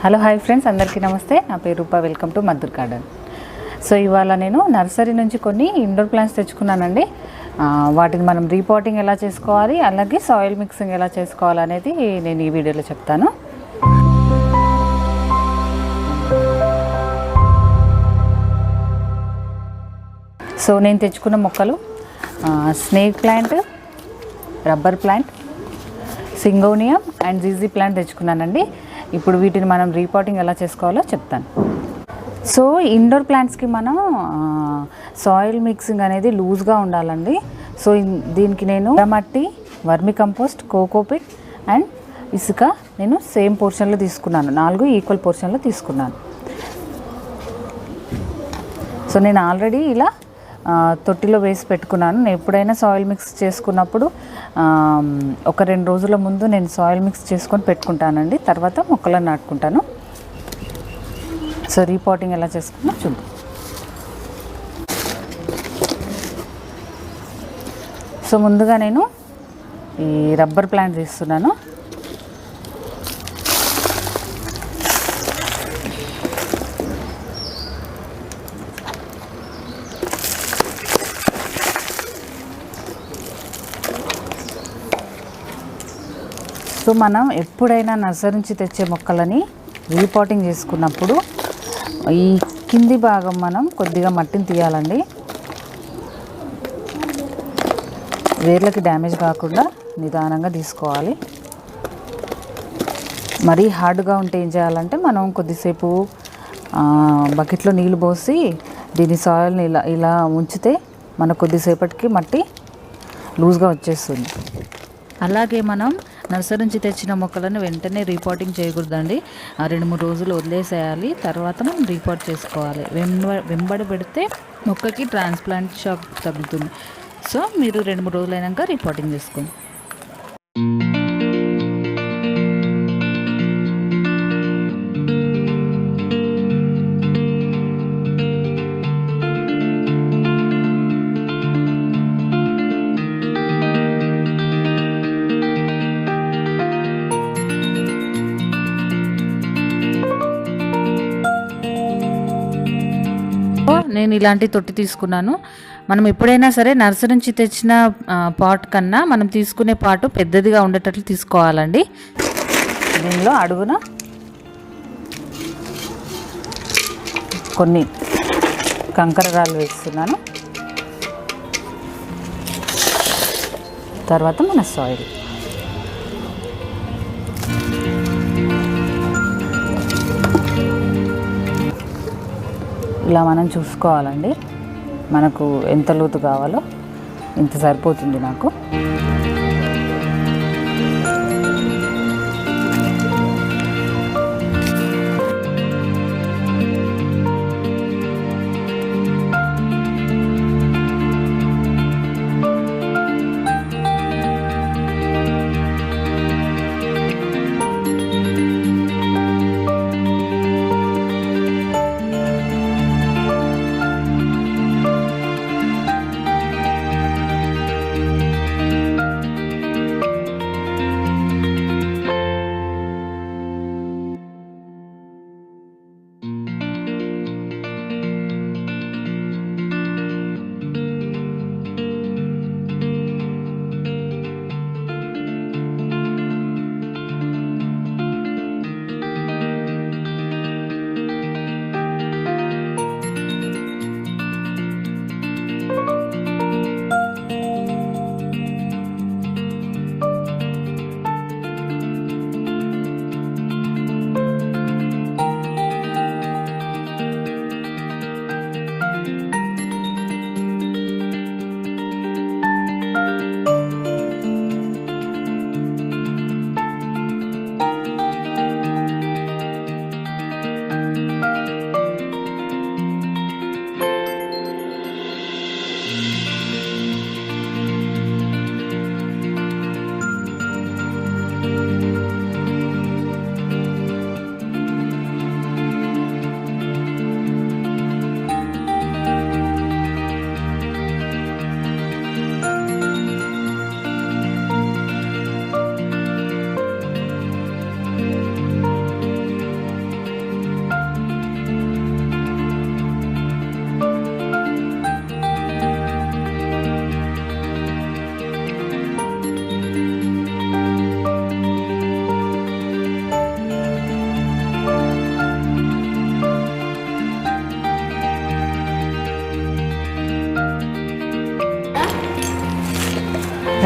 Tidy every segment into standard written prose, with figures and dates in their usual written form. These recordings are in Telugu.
హలో హాయ్ ఫ్రెండ్స్, అందరికీ నమస్తే. నా పేరు Rupa. Welcome to Madhur garden. So ఇవాళ నేను నర్సరీ నుంచి కొన్ని ఇండోర్ ప్లాంట్స్ తెచ్చుకున్నానండి. వాటిని మనం రీపాటింగ్ ఎలా చేసుకోవాలి, అలాగే సాయిల్ మిక్సింగ్ ఎలా చేసుకోవాలి అనేది నేను ఈ వీడియోలో చెప్తాను. సో నేను తెచ్చుకున్న మొక్కలు snake plant, rubber plant, syngonium and జీజీ ప్లాంట్ తెచ్చుకున్నానండి. ఇప్పుడు వీటిని మనం రీపాటింగ్ ఎలా చేసుకోవాలో చెప్తాను. సో ఇండోర్ ప్లాంట్స్కి మనం సాయిల్ మిక్సింగ్ అనేది లూజ్గా ఉండాలండి. సో దీనికి నేను మట్టి, వర్మి కంపోస్ట్, కోకోపిట్ అండ్ ఇసుక నేను సేమ్ పోర్షన్లో తీసుకున్నాను. 4 ఈక్వల్ పోర్షన్లో తీసుకున్నాను. సో నేను ఆల్రెడీ ఇలా తొట్టిలో వేసి పెట్టుకున్నాను. నేను ఎప్పుడైనా సాయిల్ మిక్స్ చేసుకున్నప్పుడు ఒక 2 రోజుల ముందు నేను సాయిల్ మిక్స్ చేసుకొని పెట్టుకుంటానండి. తర్వాత మొక్కలను నాటుకుంటాను. సో రీపాటింగ్ ఎలా చేసుకున్నా చూద్దాం. సో ముందుగా నేను ఈ రబ్బర్ ప్లాంట్ తీస్తున్నాను. సో మనం ఎప్పుడైనా నర్సరీ నుంచి తెచ్చే మొక్కలని రీపాటింగ్ చేసుకున్నప్పుడు ఈ కింది భాగం మనం కొద్దిగా మట్టిని తీయాలండి. వేర్లకి డ్యామేజ్ కాకుండా నిదానంగా తీసుకోవాలి. మరీ హార్డ్గా ఉంటే ఏం చేయాలంటే మనం కొద్దిసేపు బకెట్లో నీళ్ళు పోసి దీని సాయిల్ని ఇలా ఉంచితే మనకు కొద్దిసేపటికి మట్టి లూజ్గా వచ్చేస్తుంది. అలాగే మనం నర్సరీ నుంచి తెచ్చిన మొక్కలను వెంటనే రీపాటింగ్ చేయకూడదండి. 2-3 రోజులు వదిలేసేయాలి. తర్వాత మనం రీపాట్ చేసుకోవాలి. వెంబడి పెడితే మొక్కకి ట్రాన్స్ప్లాంట్ షాక్ తగ్గుతుంది. సో మీరు 2-3 రోజులు అయినాక రీపాటింగ్ చేసుకోండి. నేను ఇలాంటి తొట్టి తీసుకున్నాను. మనం ఎప్పుడైనా సరే నర్సరీ నుంచి తెచ్చిన పాట్ కన్నా మనం తీసుకునే పాటు పెద్దదిగా ఉండేటట్లు తీసుకోవాలండి. దీనిలో అడుగున కొన్ని కంకర రాళ్ళు వేస్తున్నాను. తర్వాత మన సాయిల్ ఇలా మనం చూసుకోవాలండి. మనకు ఎంత లోతు కావాలో ఇంత సరిపోతుంది నాకు.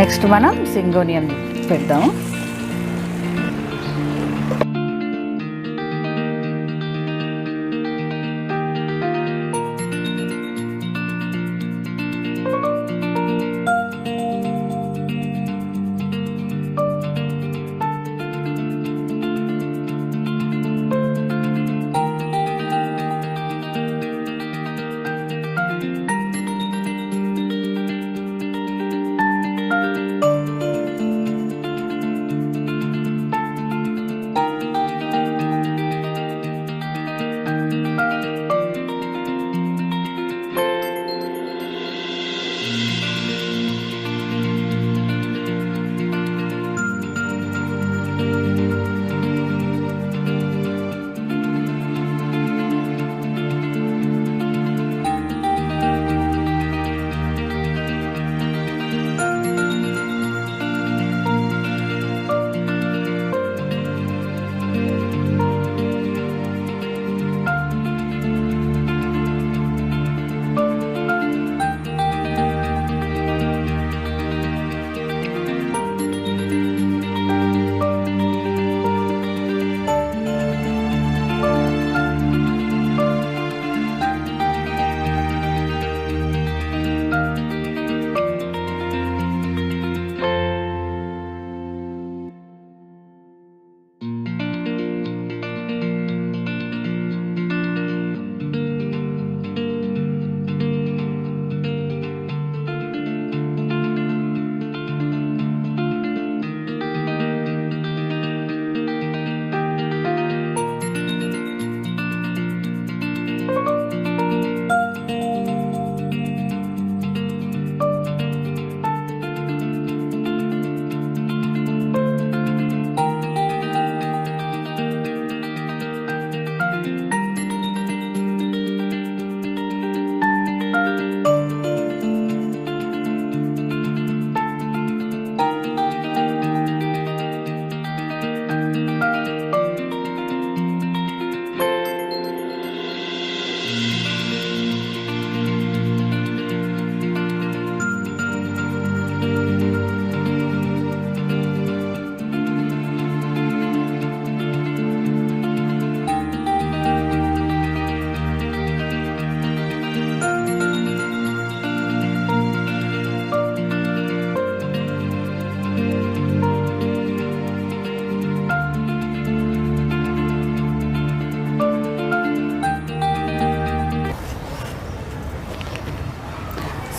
నెక్స్ట్ మనం సింగోనియం పెడదాము.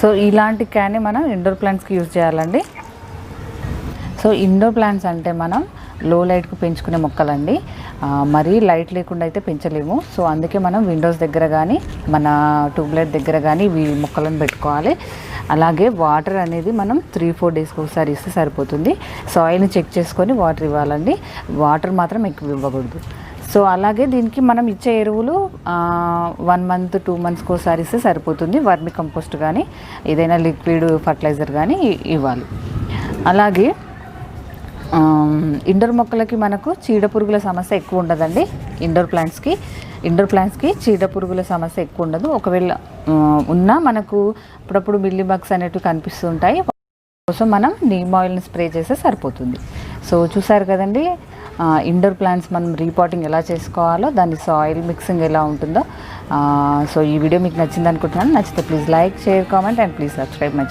సో ఇలాంటి క్యాన్ని మనం ఇండోర్ ప్లాంట్స్కి యూజ్ చేయాలండి. సో ఇండోర్ ప్లాంట్స్ అంటే మనం లో లైట్కి పెంచుకునే మొక్కలండి. మరీ లైట్ లేకుండా అయితే పెంచలేము. సో అందుకే మనం విండోస్ దగ్గర కానీ మన ట్యూబ్లైట్ దగ్గర కానీ ఈ మొక్కలను పెట్టుకోవాలి. అలాగే వాటర్ అనేది మనం 3-4 డేస్కి ఒకసారి ఇస్తే సరిపోతుంది. సాయిల్ని చెక్ చేసుకొని వాటర్ ఇవ్వాలండి. వాటర్ మాత్రం ఎక్కువ ఇవ్వకూడదు. సో అలాగే దీనికి మనం ఇచ్చే ఎరువులు 1 మంత్ 2 మంత్స్కి ఒకసారి ఇస్తే సరిపోతుంది. వర్మి కంపోస్ట్ కానీ ఏదైనా లిక్విడ్ ఫర్టిలైజర్ కానీ ఇవ్వాలి. అలాగే ఇండోర్ మొక్కలకి మనకు చీడపురుగుల సమస్య ఎక్కువ ఉండదండి. ఇండోర్ ప్లాంట్స్కి చీడపురుగుల సమస్య ఎక్కువ ఉండదు. ఒకవేళ ఉన్నా మనకు అప్పుడప్పుడు మిల్లీ బగ్స్ అనేటివి కనిపిస్తుంటాయి. కోసం మనం నీమ్ ఆయిల్ని స్ప్రే చేస్తే సరిపోతుంది. సో చూసారు కదండి ఇండోర్ ప్లాంట్స్ మనం రీపాటింగ్ ఎలా చేసుకోవాలో, దాని సాయిల్ మిక్సింగ్ ఎలా ఉంటుందో. సో ఈ వీడియో మీకు నచ్చింది అనుకుంటున్నాను. నచ్చితే please like, share, comment and please subscribe my channel.